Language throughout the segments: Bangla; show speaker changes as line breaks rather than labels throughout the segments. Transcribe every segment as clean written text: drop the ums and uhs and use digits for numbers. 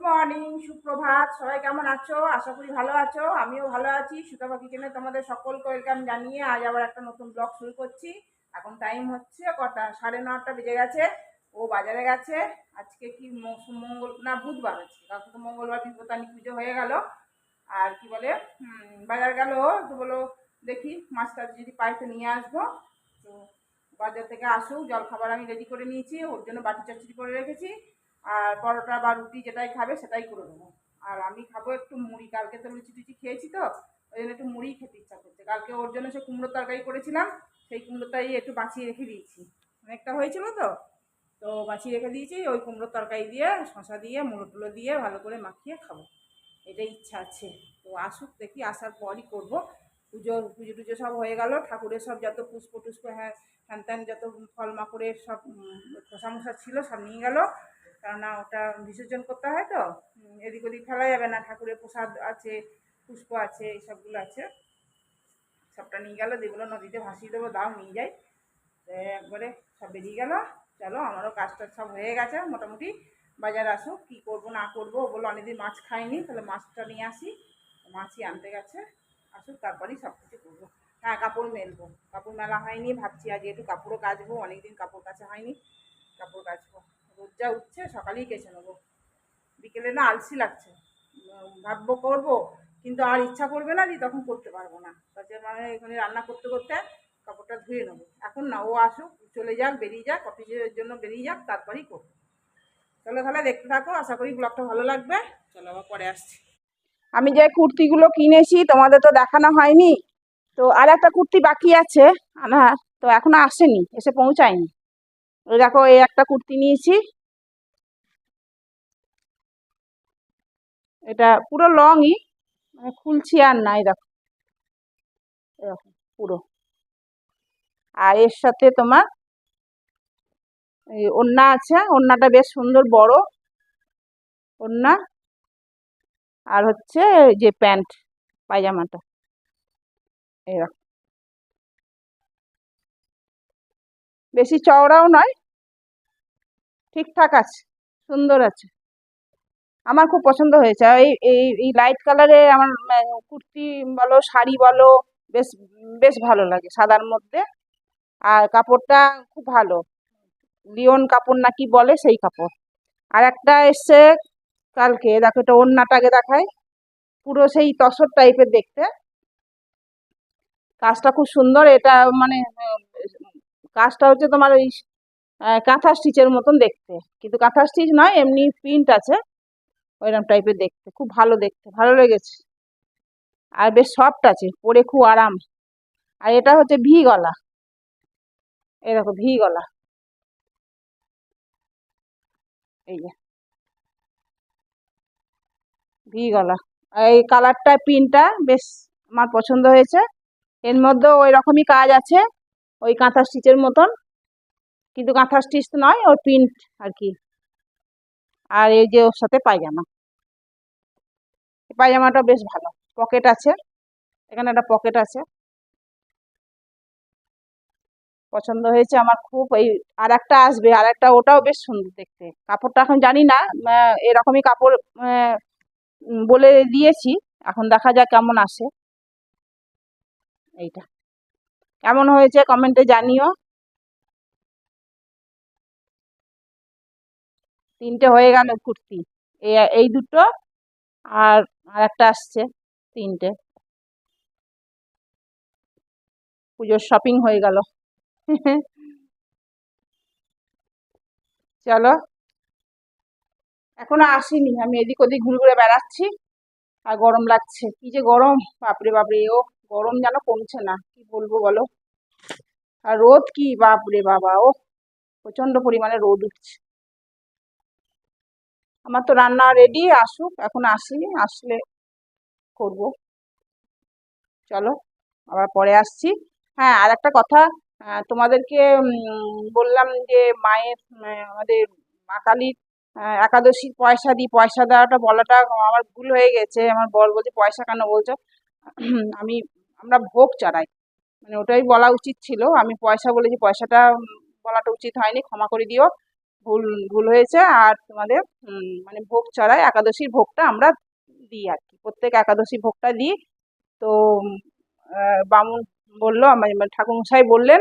মর্নিং, সুপ্রভাত। সবাই কেমন আছো? আশা করি ভালো আছো। আমিও ভালো আছি। সুতপা কিচেনে তোমাদের সকলকে ওয়েলকাম জানিয়ে আজ আবার একটা নতুন ব্লগ শুরু করছি। এখন টাইম হচ্ছে কটা, 9:30 বেজে গেছে। ও বাজারে গেছে। আজকে কি মঙ্গল না বুধবার আছে, কালকে তো মঙ্গলবার বিপত্তানি পুজো হয়ে গেল। আর কি বলে বাজার গেল, তো বলো দেখি মাছ টাছ যদি পাই তো নিয়ে আসবো। তো বাজার থেকে আসুক, জলখাবার আমি রেডি করে নিয়েছি, ওর জন্য বাটি চচ্চড়ি করে রেখেছি। আর পরোটা বা রুটি যেটাই খাবে সেটাই করে দেবো। আর আমি খাবো একটু মুড়ি, কালকে তো লুচি টুচি খেয়েছি, তো ওই জন্য একটু মুড়ি খেতে ইচ্ছা করছে। কালকে ওর জন্য সে কুমড়োর তরকারি করেছিলাম, সেই কুমড়োটাই একটু বাঁচিয়ে রেখে দিয়েছি, অনেকটা হয়েছিল তো তো বাঁচিয়ে রেখে দিয়েছি। ওই কুমড়োর তরকারি দিয়ে শশা দিয়ে মুড়ো টুলো দিয়ে ভালো করে মাখিয়ে খাবো, এটাই ইচ্ছা আছে। তো আসুক, দেখি আসার পরই করবো। পুজো পুজো টুজো সব হয়ে গেল, ঠাকুরের সব যত পুষ্প টুষ্প হ্যান ত্যান যত ফল মাকড়ের সব খোসা মোসা ছিল সব নিয়ে গেল, কেননা ওটা বিসর্জন করতে হয় তো। এদিক ওদিক ফেলা যাবে না, ঠাকুরের প্রসাদ আছে, পুষ্প আছে, এইসবগুলো আছে, সবটা নিয়ে গেল। যেগুলো নদীতে ভাসিয়ে দেবো দাও নিয়ে যাই, একবারে সব বেরিয়ে গেল। চলো, আমারও কাজটা সব হয়ে গেছে মোটামুটি। বাজার আসুক, কী করবো না করবো, বলো অনেকদিন মাছ খাইনি, তাহলে মাছটা নিয়ে আসি। মাছই আনতে গেছে, আসুক তারপরেই সব কিছু করবো। হ্যাঁ, কাপড় মেলবো, কাপড় মেলা হয়নি, ভাবছি আজ একটু কাপড়ও কাচবো, অনেকদিন কাপড় কাচা হয়নি, কাপড় কাচবো। রোদ যা উঠছে সকালেই কেচে নেবো, বিকেলে না আলসি লাগছে। ভাববো করবো, কিন্তু আর ইচ্ছা করবে না, যে তখন করতে পারবো না। তার মানে এখানে রান্না করতে করতে কাপড়টা ধুয়ে নেবো। এখন না, ও আসুক, চলে যাক, বেরিয়ে যাক, অফিসের জন্য বেরিয়ে যাক, তারপরেই করবো। চলো তাহলে দেখতে থাকো, আশা করি ব্লগটা ভালো লাগবে। চলো আবার পরে আসছি। আমি যে কুর্তিগুলো কিনেছি তোমাদের তো দেখানো হয়নি, তো আর একটা কুর্তি বাকি আছে আনা, তো এখনো আসেনি, এসে পৌঁছায়নি। ওই দেখো, এই একটা কুর্তি নিয়েছি, এটা পুরো লংই, মানে খুলছি আর নাই, দেখো এরকম পুরো। আর এর সাথে তোমার এই ওড়না আছে, ওড়নাটা বেশ সুন্দর বড় ওড়না। আর হচ্ছে যে প্যান্ট, পায়জামাটা এরকম, বেশি চওড়াও নয়, ঠিকঠাক আছে, সুন্দর আছে। আমার খুব পছন্দ হয়েছে। এই এই এই লাইট কালারে আমার কুর্তি বলো শাড়ি বলো, বেশ বেশ ভালো লাগে সাদার মধ্যে। আর কাপড়টা খুব ভালো, লিওন কাপড় না কি বলে সেই কাপড়। আর একটা এসছে কালকে, দেখো এটা ওড়নাটাকে দেখায়, পুরো সেই তসর টাইপের দেখতে, কাজটা খুব সুন্দর। এটা মানে কাজটা হচ্ছে তোমার ওই কাঁথা স্টিচের মতন দেখতে, কিন্তু কাঁথা স্টিচ নয়, এমনি প্রিন্ট আছে, ওইরকম টাইপের দেখতে, খুব ভালো দেখতে, ভালো লেগেছে। আর বেশ সফট আছে, পরে খুব আরাম। আর এটা হচ্ছে ভি গলা, এরকম ভি গলা, এই যে ভি গলা। এই কালারটা প্রিন্টটা বেশ আমার পছন্দ হয়েছে। এর মধ্যেও ওই রকমই কাজ আছে, ওই কাঁথা স্টিচের মতন, কিন্তু কাঁথা স্টিচ নয়, ওর প্রিন্ট আর কি। আর এই যে ওর সাথে পায়জামা, পায়জামাটা বেশ ভালো, পকেট আছে, এখানে একটা পকেট আছে, পছন্দ হয়েছে আমার খুব। এই আর একটা আসবে, আর একটা, ওটাও বেশ সুন্দর দেখতে। কাপড়টা এখন জানি না, এরকমই কাপড় বলে দিয়েছি, এখন দেখা যাক কেমন আসে। এইটা কেমন হয়েছে কমেন্টে জানিও। তিনটে হয়ে গেল কুর্তি, এই দুটো, আর আর একটা আসছে, তিনটে। পুজোর শপিং হয়ে গেল। চলো, এখনো আসেনি, আমি এদিক ওদিক ঘুরে ঘুরে বেড়াচ্ছি। আর গরম লাগছে, কি যে গরম, বাপরে বাপরে, ও গরম যেন কমছে না, কি বলবো বলো। আর রোদ কি বাপরে বাবা, ও প্রচন্ড পরিমাণে রোদ উঠছে। আমার তো রান্না রেডি, আসুক, এখন আসেনি, আসলে করব। চলো আবার পরে আসছি। হ্যাঁ, আর একটা কথা, তোমাদেরকে বললাম যে মায়ের আমাদের মা কালীর একাদশীর পয়সা দিই, পয়সা দেওয়াটা বলাটা আমার ভুল হয়ে গেছে। আমার বর বলছে পয়সা কেন বলছো, আমি আমরা ভোগ চড়াই, মানে ওটাই বলা উচিত ছিল, আমি পয়সা বলেছি, পয়সাটা বলাটা উচিত হয়নি, ক্ষমা করে দিও। ভুল ভুল হয়েছে। আর তোমাদের মানে ভোগ চড়াই, একাদশীর ভোগটা আমরা দিই আর কি, প্রত্যেক একাদশী ভোগটা দিই। তো বামুন বললো, আমার ঠাকুরমশাই বললেন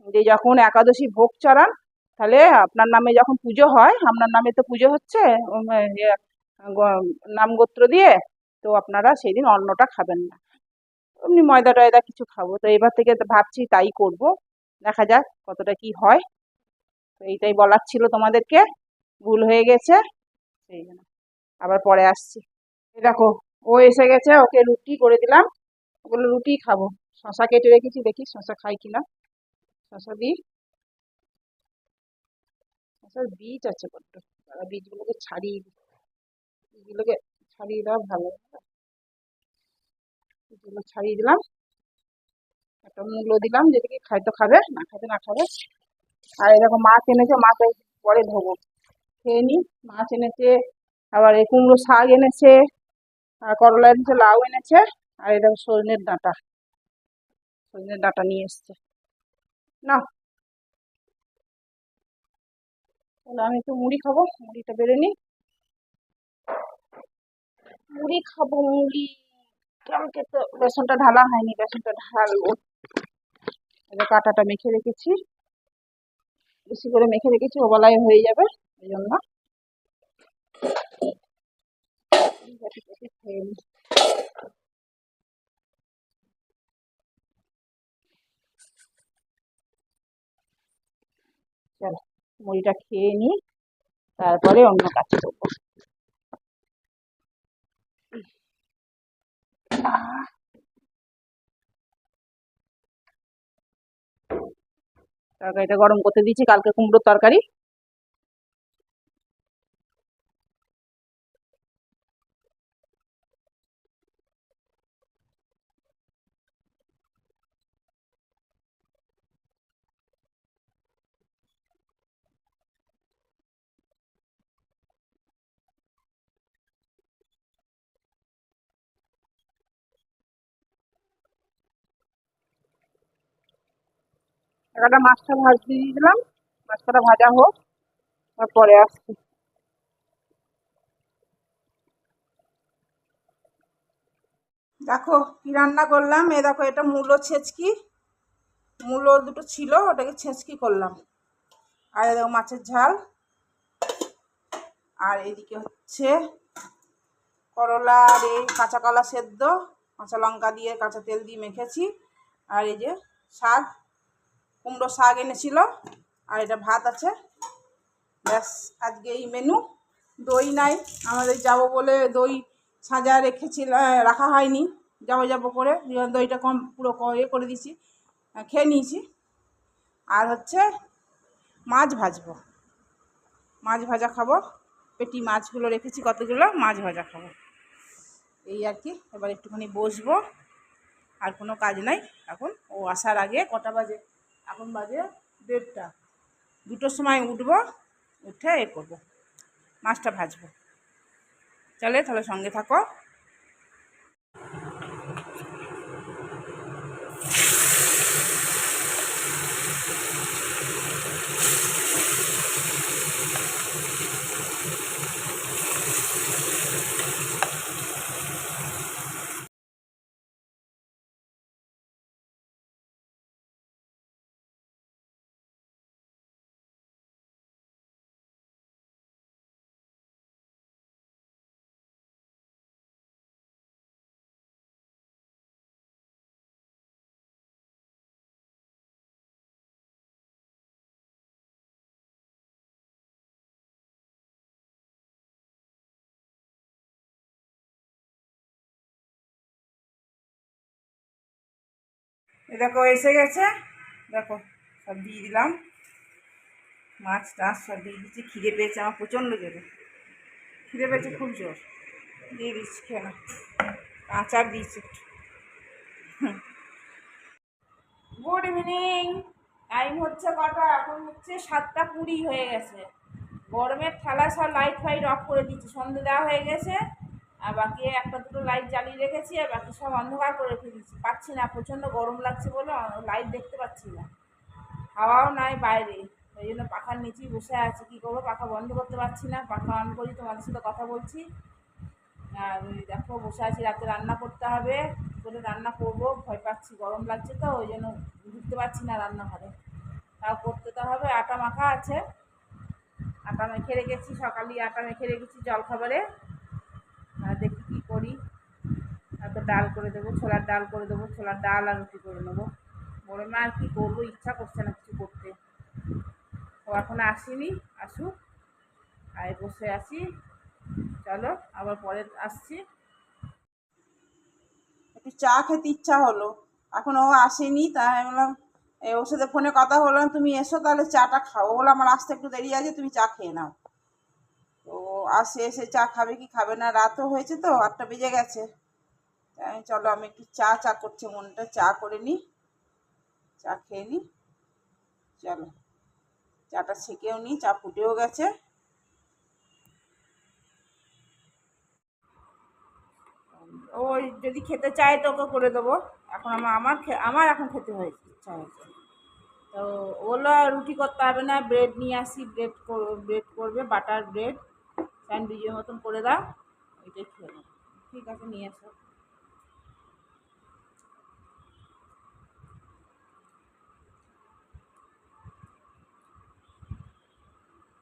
যে যখন একাদশী ভোগ চড়ান, তাহলে আপনার নামে যখন পুজো হয়, আপনার নামে তো পুজো হচ্ছে নাম গোত্র দিয়ে, তো আপনারা সেই দিন অন্নটা খাবেন না, এমনি ময়দা টয়দা কিছু খাবো। তো এবার থেকে তো ভাবছি তাই করব, দেখা যাক কতটা কি হয়। তো এইটাই বলার ছিল তোমাদেরকে, ভুল হয়ে গেছে সেই জন্য। আবার পরে আসছি। এই দেখো, ও এসে গেছে, ওকে রুটি করে দিলাম, ওগুলো রুটি খাবো। শশা কেটে রেখেছি, দেখি শশা খাই কিনা। শশা দিই, শশার বীজ আছে বড্ড, বীজগুলোকে ছাড়িয়ে দিই, বীজগুলোকে ছাড়িয়ে দেওয়া ভালো। বীজগুলো ছাড়িয়ে দিলাম, একটা মূল্য দিলাম, যেদিকে খাইতে খাবে, না খাইতে না খাবে। আর এরকম মাছ এনেছে, মাছ পরে ধোবো, খেয়ে নি। মাছ এনেছে, আবার এই কুমড়ো শাক এনেছে, আর করলা এনেছে, লাউ এনেছে, আর এটা সজনের ডাঁটা, সজনের ডাঁটা নিয়ে এসছে। না, তাহলে আমি একটু মুড়ি খাবো, মুড়িটা বেড়ে নি, মুড়ি খাবো, মুড়ি। কালকে তো বেসনটা ঢালা হয়নি, বেসনটা ঢালবো। এবার কাঁটাটা মেখে রেখেছি, বেশি করে মেখে রেখেছি, ওবেলায় হয়ে যাবে, এই জন্য খেয়ে নি। চলো, মুড়িটা খেয়ে নি, তারপরে অন্য কাজ করবো। তরকারিটা গরম করতে দিয়েছি, কালকে কুমড়োর তরকারি। একটা মাছটা ভাজতে দিয়ে দিলাম, মাছটা ভাজা হোক, তারপরে আসছি। দেখো কি রান্না করলাম, এ দেখো, এটা মূলো ছেঁচকি, মূলো দুটো ছিল, ওটাকে ছেঁচকি করলাম। আর এ দেখো মাছের ঝাল, আর এদিকে হচ্ছে করলা আর এই কাঁচা কলা সেদ্ধ, কাঁচা লঙ্কা দিয়ে কাঁচা তেল দিয়ে মেখেছি। আর এই যে শাক, কুমড়ো শাক এনেছিল, আর এটা ভাত আছে। ব্যাস, আজকে এই মেনু। দই নাই, আমাদের যাব বলে দই সাজা রেখেছিল, রাখা হয়নি, যাবো যাবো করে দইটা কম পুরো ইয়ে করে দিয়েছি, খেয়ে নিয়েছি। আর হচ্ছে মাছ ভাজবো, মাছ ভাজা খাবো, পেটি মাছগুলো রেখেছি কতগুলো, মাছ ভাজা খাবো, এই আর কি। এবার একটুখানি বসবো, আর কোনো কাজ নাই এখন। ও আসার আগে, কটা বাজে এখন, বাজে 1:30, 2টোর সময় উঠবো, উঠে এ করবো, মাছটা ভাজবো। চলে, তাহলে সঙ্গে থাকো। এ দেখো এসে গেছে, দেখো সব দিয়ে দিলাম, মাছ টাছ সব দিয়ে দিচ্ছি। খিদে পেয়েছে আমার প্রচণ্ড জোরে, খিদে পেয়েছে খুব জোর, দিয়ে দিচ্ছি, খেয়ে না। আচার দিয়েছি। Good evening. টাইম হচ্ছে কটা, এখন হচ্ছে 7টা 20 হয়ে গেছে। গরমের ঠালা সব লাইট ফাইট অফ করে দিচ্ছি, সন্ধে দেওয়া হয়ে গেছে। আর বাকি একটা দুটো লাইট জ্বালিয়ে রেখেছি, আর বাকি সব অন্ধকার করে রেখে দিচ্ছি। পাচ্ছি না, প্রচণ্ড গরম লাগছে বলে লাইট দেখতে পাচ্ছি না, হাওয়াও নাই বাইরে, এই জন্য পাখার নিচেই বসে আছি। কী করবো, পাখা বন্ধ করতে পারছি না, পাখা অন করি তোমাদের সাথে কথা বলছি। আর দেখো বসে আছি, রাতে রান্না করতে হবে। কী করে রান্না করবো ভয় পাচ্ছি, গরম লাগছে তো ওই জন্য ঢুকতে পারছি না রান্নাঘরে। তাও করতে তো হবে, আটা মাখা আছে, আটা মেখে রেখেছি, সকালেই আটা মেখে রেখেছি জলখাবারে। আর দেখি কী করি, হয়তো ডাল করে দেবো, ছোলার ডাল করে দেবো, ছোলার ডাল আর রুটি করে নেবো। গরমে আর কী করবো, ইচ্ছা করছে না কিছু করতে। ও এখন আসেনি, আসুক, আর বসে আছি। চলো আবার পরে আসছি। একটু চা খেতে ইচ্ছা হলো, এখন ও আসেনি, তাই আমি বললাম ওর সাথে ফোনে কথা বললাম, তুমি এসো তাহলে চাটা খাও। ও বললো আমার আসতে একটু দেরি আছে, তুমি চা খেয়ে নাও। তো আসে, এসে চা খাবে কি খাবে না, রাতও হয়েছে তো, 8টা বেজে গেছে। তাই চলো আমি একটু চা করছে মনটা, চা করে নিই, চা খেয়ে নিই। চলো চাটা ছেঁকেও নিই, চা ফুটেও গেছে। ওই যদি খেতে চায় তো ওকে করে দেবো। এখন আমার এখন খেতে হয়েছে, ইচ্ছা হয়েছে। তো ওগুলো রুটি করতে হবে না, ব্রেড নিয়ে আসি, ব্রেড করবে, বাটার ব্রেড স্যান্ডউইচের মতন করে দাও, ওইটাই খেয়ে নেবো। ঠিক আছে, নিয়ে এসো।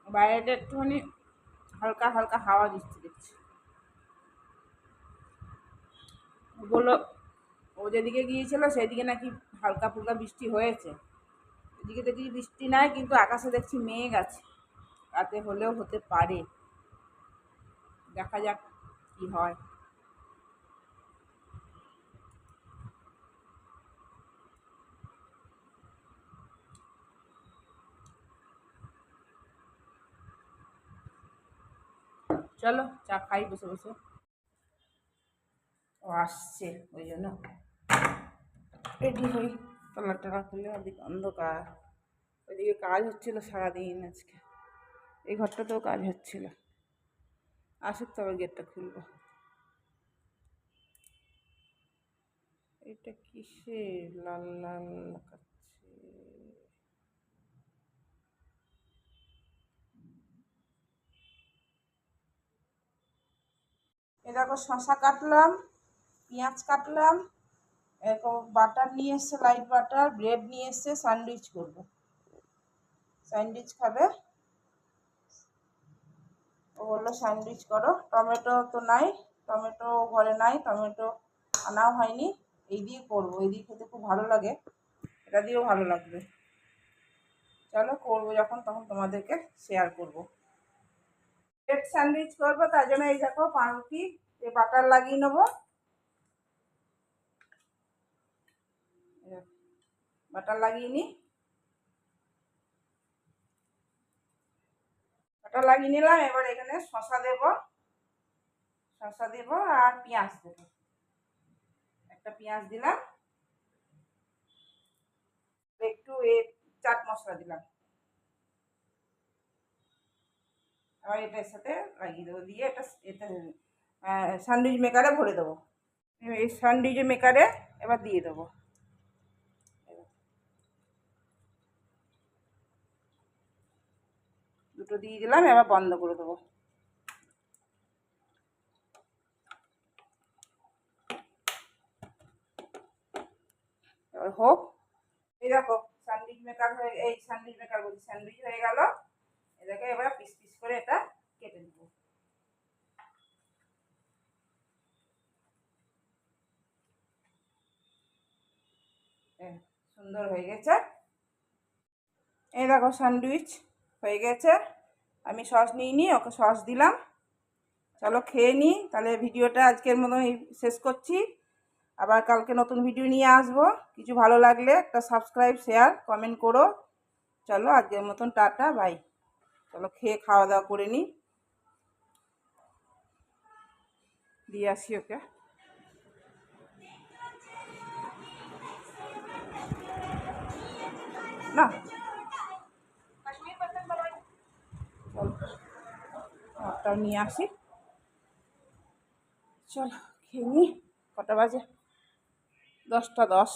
বাইরেটা একটুখানি হালকা হালকা হাওয়া দিচ্ছে দেখছি। বললো ও যেদিকে গিয়েছিল সেদিকে নাকি হালকা ফুলকা বৃষ্টি হয়েছে, এদিকে দেখি বৃষ্টি নাই, কিন্তু আকাশে দেখছি মেঘ আছে, রাতে হলেও হতে পারে, দেখা যাক কি হয়। চলো চা খাই বসে বসে। ও আসছে ওই জন্য রেডি হই। টলা টলা খুলে, ওদিকে অন্ধকার, ওইদিকে কাজ হচ্ছিল সারাদিন আজকে, এই ঘরটাতেও কাজ হচ্ছিল। আসুক তবে গেটটা খুলবো। এটা কিসের লাল লাল লাগাচ্ছে? এ দেখো শশা কাটলাম, পেঁয়াজ কাটলাম, এরকম বাটার নিয়ে এসছে, লাইট বাটার, ব্রেড নিয়ে এসছে, স্যান্ডউইচ করবো, স্যান্ডউইচ খাবে। ও বললো স্যান্ডউইচ করো। টমেটো তো নাই, টমেটো ঘরে নাই, টমেটো আনাও হয়নি। এই দিয়ে করবো, এই দিয়ে খেতে খুব ভালো লাগে, এটা দিয়েও ভালো লাগবে। চলো করবো যখন তখন তোমাদেরকে শেয়ার করবো। ব্রেড স্যান্ডউইচ করবো, তার জন্য এই দেখো পাউরুটি বাটার লাগিয়ে নেবো, বাটার লাগিয়ে নিই। বাটার লাগিয়ে নিলাম, এবার এখানে শশা দেবো, শশা দেবো আর পেঁয়াজ দেবো, একটা পেঁয়াজ দিলাম, একটু চাট মশলা দিলাম, আবার এটার সাথে লাগিয়ে দেবো, দিয়ে এটা স্যান্ডউইচ মেকারে ভরে দেবো। এই স্যান্ডউইচ মেকারে এবার দিয়ে দেবো, দুটো দিয়ে দিলাম, এবার বন্ধ করে দেবো। এবার হোক। এই দেখো স্যান্ডউইচ মেকার বলছি, স্যান্ডউইচ হয়ে গেল। এটাকে এবার পিস পিস করে এটা কেটে দেবো। সুন্দর হয়ে গেছে। এই দেখো স্যান্ডউইচ হয়ে গেছে, আমি সস নিইনি, ওকে সস দিলাম। চলো খেয়ে নিই, তাহলে ভিডিওটা আজকের মতন শেষ করছি। আবার কালকে নতুন ভিডিও নিয়ে আসবো। কিছু ভালো লাগলে একটা সাবস্ক্রাইব, শেয়ার, কমেন্ট করো। চলো আজকের মতন টাটা, বাই। চলো খেয়ে খাওয়া দাওয়া করে নিই, দিয়ে আসি ওকে। না চলো নিয়ে আসি, চলো খেয়ে নিই। কটা বাজে? 10টা 10।